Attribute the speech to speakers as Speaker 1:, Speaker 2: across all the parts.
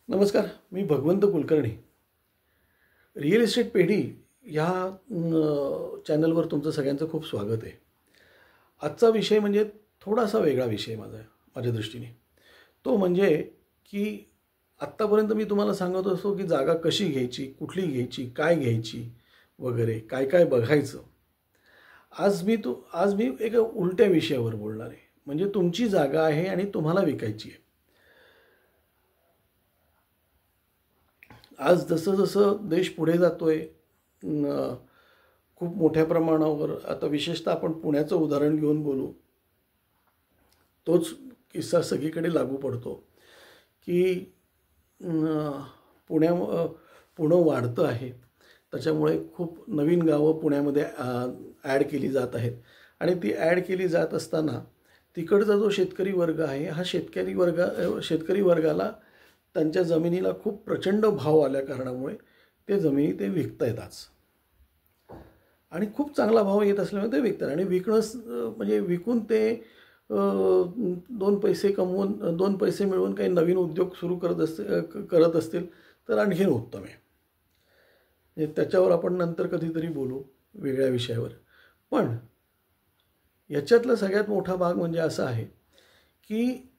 Speaker 1: नमस्कार, मी भगवंत Kulkarni. Real estate पेढी ह्या चॅनलवर तुमचं सगळ्यांचं खूप स्वागत आहे. आजचा विषय म्हणजे थोडासा वेगळा विषय माझ्या दृष्टीने. तो म्हणजे की आत्तापर्यंत मी तुम्हाला सांगत असतो की जागा कशी घ्यायची, कुठली घ्यायची, काय घ्यायची वगैरे, काय काय बघायचं. आज मी एका उलट्या विषयावर बोलणार आहे. म्हणजे तुमची जागा आहे आणि तुम्हाला विकायची आहे. आज जसं जसं देश पुढे जातोय, खूप मोठ्या प्रमाणावर आता विशेषतः आपण पुण्याचं उदाहरण घेऊन बोलू. तोच किस्सा सगळीकडे लागू पडतो की पुणं वाढतं आहे. त्याच्यामुळे खूप नवीन गावं पुण्यामध्ये ॲड केली जात आहेत आणि ती ॲड केली जात असताना तिकडचा जो शेतकरी वर्ग आहे, हा शेतकरी वर्गाला त्यांच्या जमिनीला खूप प्रचंड भाव आल्या कारणामुळे ते जमिनी ते विकतायत आज. आणि खूप चांगला भाव येत असल्यामुळे ते विकतात. आणि म्हणजे विकून ते 2 पैसे कमवून 2 पैसे मिळवून काही नवीन उद्योग सुरू करत असतील तर आणखीन उत्तम आहे. त्याच्यावर आपण नंतर कधीतरी बोलू वेगळ्या विषयावर. पण याच्यातला सगळ्यात मोठा भाग म्हणजे असा आहे की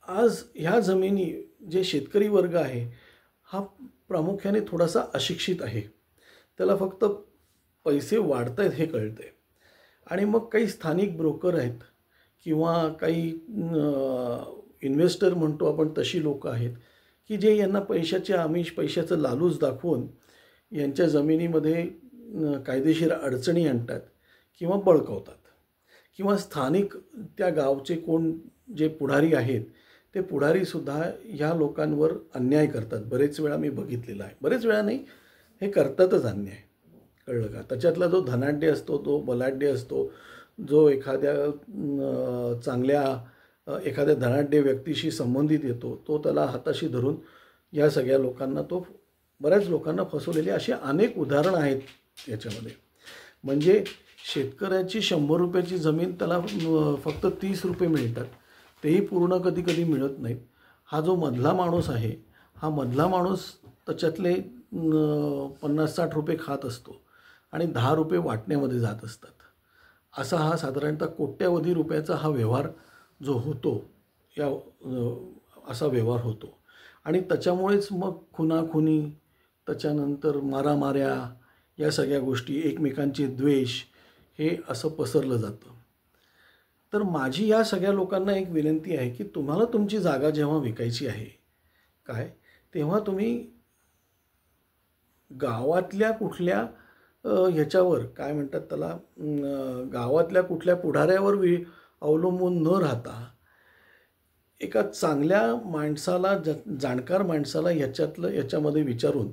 Speaker 1: आज ह्या जमिनी जे शेतकरी वर्ग आहे हा प्रामुख्याने थोडासा अशिक्षित आहे. त्याला फक्त पैसे वाढत आहेत हे कळतं आहे. आणि मग काही स्थानिक ब्रोकर आहेत किंवा काही इन्व्हेस्टर म्हणतो आपण, तशी लोक आहेत की जे यांना पैशाचं लालूच दाखवून यांच्या जमिनीमध्ये कायदेशीर अडचणी आणतात किंवा बळकावतात. किंवा स्थानिक त्या गावचे कोण जे पुढारी आहेत ते पुढारीसुद्धा ह्या लोकांवर अन्याय करतात. बरेच वेळा मी बघितलेला आहे. बरेच वेळा नाही, हे करतातच अन्याय. कळलं का? त्याच्यातला जो धनाढ्य असतो, तो बलाढ्य असतो, जो एखाद्या धनाढ्य व्यक्तीशी संबंधित येतो, तो त्याला हाताशी धरून या सगळ्या लोकांना बऱ्याच लोकांना फसवलेली अशी अनेक उदाहरणं आहेत याच्यामध्ये. म्हणजे शेतकऱ्याची 100 रुपयाची जमीन त्याला फक्त 30 रुपये मिळतात. तेही पूर्ण कधी कधी मिळत नाहीत. हा जो मधला माणूस आहे, हा मधला माणूस त्याच्यातले 50-60 रुपये खात असतो आणि 10 रुपये वाटण्यामध्ये जात असतात. असा हा साधारणतः कोट्यावधी रुपयाचा हा व्यवहार जो होतो, असा व्यवहार होतो. आणि त्याच्यामुळेच मग खुनाखुनी, त्याच्यानंतर मारामाऱ्या, या सगळ्या गोष्टी, एकमेकांचे द्वेष, हे असं पसरलं जातं. तर माझी या सगळ्या लोकांना एक विनंती आहे की तुम्हाला तुमची जागा जेव्हा विकायची आहे तेव्हा तुम्ही गावातल्या कुठल्या ह्याच्यावर काय म्हणतात त्याला, गावातल्या कुठल्या पुढाऱ्यावर अवलंबून न राहता एका चांगल्या माणसाला, जाणकार माणसाला याच्यामध्ये विचारून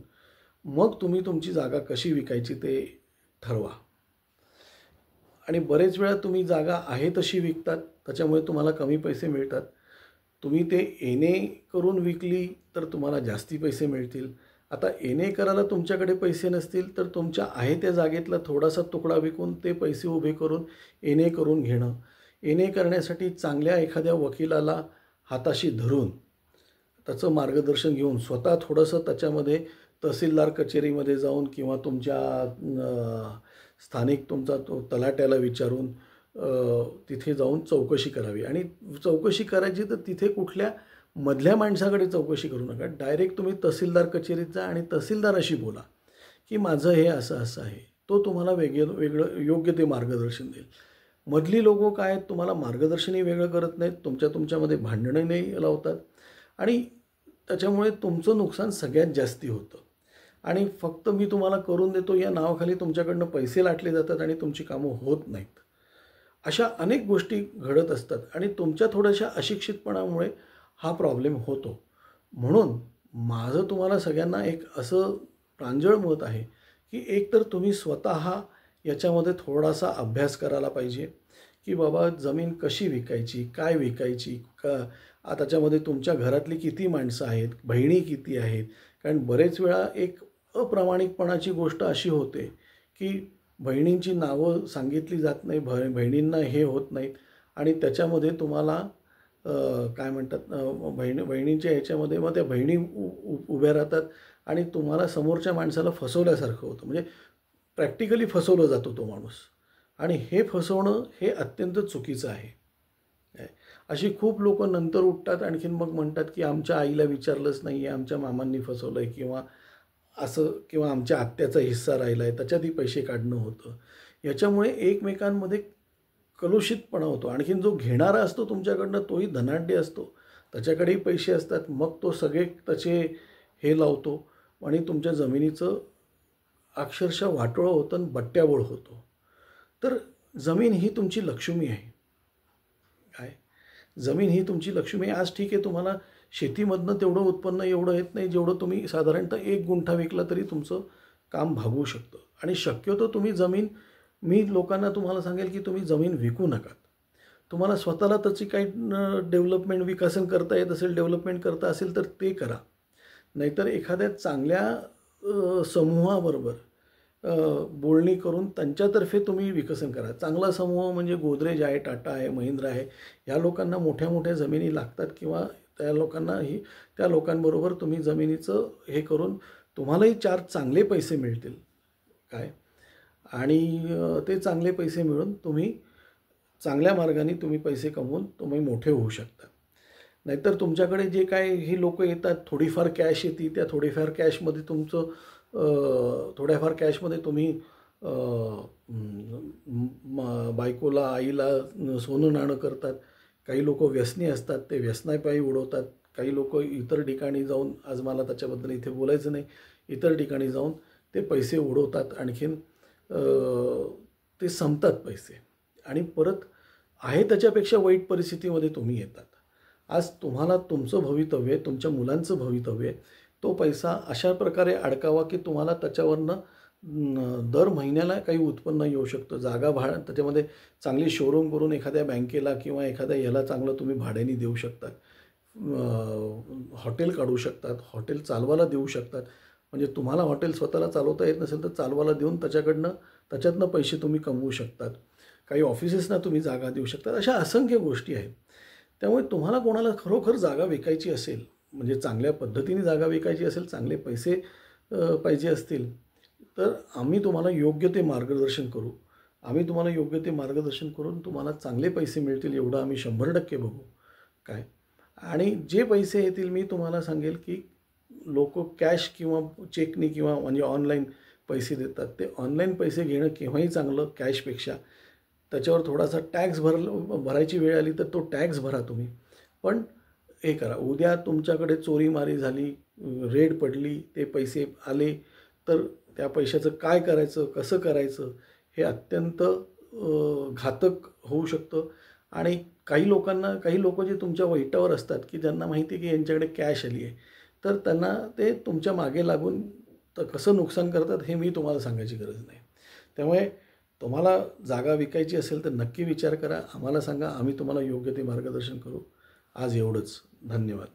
Speaker 1: मग तुम्ही तुमची जागा कशी विकायची ते ठरवा. आणि बरेच वेळा तुम्ही जागा आहे तशी विकतात, त्याच्यामुळे तुम्हाला कमी पैसे मिळतात. तुम्ही ते एने करून विकली तर तुम्हाला जास्ती पैसे मिळतील. आता एने करायला तुमच्याकडे पैसे नसतील तर तुमच्या आहे त्या जागेतला थोडासा तुकडा विकून ते पैसे उभे करून एने करून घेणं. एने करण्यासाठी चांगल्या एखाद्या वकिलाला हाताशी धरून त्याचं मार्गदर्शन घेऊन स्वतः थोडंसं त्याच्यामध्ये तहसीलदार कचेरीमध्ये जाऊन किंवा तुमच्या स्थानिक तुमचा तलाट्याला विचारून तिथे जाऊन चौकशी करावी. आणि चौकशी करायची तर तिथे कुठल्या मधल्या माणसाकडे चौकशी करू नका. डायरेक्ट तुम्ही तहसीलदार कचेरीत जा आणि तहसीलदाराशी बोला की माझं हे असं असं आहे. तो तुम्हाला वेगळं योग्य ते मार्गदर्शन देईल. मधली लोकं काय आहेत, तुम्हाला मार्गदर्शनही वेगळं करत नाहीत, तुमच्यामध्ये भांडणंही लावतात आणि त्याच्यामुळे तुमचं नुकसान सगळ्यात जास्ती होतं. आणि फक्त मी तुम्हाला करून देतो या नावाखाली तुमच्याकडनं पैसे लाटले जातात आणि तुमची कामं होत नाहीत. अशा अनेक गोष्टी घडत असतात आणि तुमच्या थोड्याशा अशिक्षितपणामुळे हा प्रॉब्लेम होतो. म्हणून माझं तुम्हाला सगळ्यांना एक असं प्रांजळ मत आहे की एकतर तुम्ही स्वतः याच्यामध्ये थोडासा अभ्यास करायला पाहिजे की बाबा जमीन कशी विकायची, काय विकायची, त्याच्यामध्ये तुमच्या घरातली किती माणसं आहेत, बहिणी किती आहेत. कारण बरेच वेळा एक अप्रामाणिकपणाची गोष्ट अशी होते की बहिणींची नावं सांगितली जात नाही, बहिणींना हे होत नाहीत आणि त्याच्यामध्ये तुम्हाला काय म्हणतात बहिणींच्या ह्याच्यामध्ये मग त्या बहिणी उभ्या राहतात आणि तुम्हाला समोरच्या माणसाला फसवल्यासारखं होतं. म्हणजे प्रॅक्टिकली फसवलं जातो तो माणूस आणि हे फसवणं हे अत्यंत चुकीचं आहे. अशी खूप लोकं नंतर उठतात आणखीन मग म्हणतात की आमच्या आईला विचारलंच नाही आहे, आमच्या मामांनी फसवलं आहे किंवा असं किंवा आमच्या आत्याचा हिस्सा राहिला आहे त्याच्यातही पैसे काढणं होतं. याच्यामुळे एकमेकांमध्ये कलुषितपणा होतो. आणखीन जो घेणारा असतो तुमच्याकडनं तोही धनाढ्य असतो, त्याच्याकडेही पैसे असतात. मग तो सगळे त्याचे हे लावतो आणि तुमच्या जमिनीचं अक्षरशः वाटोळं होतं आणि बट्ट्याबोळ होतो. तर जमीन ही तुमची लक्ष्मी आहे. काय जमीन ही तुमची लक्ष्मी आहे. आज ठीक आहे तुम्हाला शेतीमधनं तेवढं उत्पन्न एवढं येत नाही जेवढं तुम्ही साधारणतः 1 गुंठा विकला तरी तुमचं काम भागवू शकतं. आणि शक्यतो तुम्ही जमीन मी लोकांना तुम्हाला सांगेल की तुम्ही जमीन विकू नका. तुम्हाला स्वतःला त्याची काही डेव्हलपमेंट विकसन करता येत असेल, डेव्हलपमेंट करता असेल तर ते करा. नाहीतर एखाद्या चांगल्या समूहाबरोबर बोलणी करून त्यांच्यातर्फे तुम्ही विकसन करा. चांगला समूह म्हणजे गोदरेज आहे, टाटा आहे, महिंद्रा आहे. या लोकांना मोठ्या मोठ्या जमिनी लागतात किंवा त्या लोकांबरोबर तुम्ही जमिनीचं हे करून तुम्हालाही 4 चांगले पैसे मिळतील. काय आणि ते चांगले पैसे मिळून तुम्ही चांगल्या मार्गाने तुम्ही पैसे कमवून तुम्ही मोठे होऊ शकता. नाहीतर तुमच्याकडे जे काय ही लोकं येतात, थोडीफार कॅश येते, त्या थोडीफार कॅशमध्ये थोड्याफार कॅशमध्ये तुम्ही बायकोला आईला सोनं नाणं करतात. काही लोक व्यसनी असतात, ते व्यसनापायी उडवतात. काही लोक इतर ठिकाणी जाऊन, आज मला त्याच्याबद्दल इथे बोलायचं नाही, इतर ठिकाणी जाऊन ते पैसे उडवतात. आणखीन ते संपतात पैसे आणि परत आहे त्याच्यापेक्षा वाईट परिस्थितीमध्ये तुम्ही येतात. आज तुम्हाला तुमचं भवितव्य आहे, तुमच्या मुलांचं भवितव्य आहे. तो पैसा अशा प्रकारे अडकावा की तुम्हाला त्याच्यावरनं दर महिन्याला काही उत्पन्न येऊ शकतं. जागा त्याच्यामध्ये चांगली शोरूम करून एखाद्या बँकेला किंवा एखाद्या याला चांगलं तुम्ही भाड्याने देऊ शकतात. हॉटेल काढू शकतात, हॉटेल चालवायला देऊ शकतात. म्हणजे तुम्हाला हॉटेल स्वतःला चालवता येत नसेल तर चालवायला देऊन त्याच्यातनं पैसे तुम्ही कमवू शकतात. काही ऑफिसेसना तुम्ही जागा देऊ शकतात. अशा असंख्य गोष्टी आहेत. त्यामुळे तुम्हाला कोणाला खरोखर जागा विकायची असेल, म्हणजे चांगल्या पद्धतीने जागा विकायची असेल, चांगले पैसे पाहिजे असतील तर आम्ही तुम्हाला योग्य ते मार्गदर्शन करू. आम्ही तुम्हाला योग्य ते मार्गदर्शन करून तुम्हाला चांगले पैसे मिळतील एवढं आम्ही 100% बघू. काय आणि जे पैसे येतील मी तुम्हाला सांगेल की लोक कॅश किंवा चेकनी किंवा म्हणजे ऑनलाईन पैसे देतात. ते ऑनलाईन पैसे घेणं केव्हाही चांगलं कॅशपेक्षा. त्याच्यावर थोडासा टॅक्स भरायची वेळ आली तर तो टॅक्स भरा तुम्ही. पण हे करा, उद्या तुमच्याकडे चोरीमारी झाली, रेड पडली, ते पैसे आले तर त्या पैशाचं काय करायचं, कसं करायचं हे अत्यंत घातक होऊ शकतं. आणि काही लोक जे तुमच्या वैटावर असतात की ज्यांना माहिती आहे की यांच्याकडे कॅश आली आहे, तर त्यांना ते तुमच्या मागे लागून तर कसं नुकसान करतात हे मी तुम्हाला सांगायची गरज नाही. त्यामुळे तुम्हाला जागा विकायची असेल तर नक्की विचार करा, आम्हाला सांगा, आम्ही तुम्हाला योग्य ते मार्गदर्शन करू. आज एवढंच. धन्यवाद.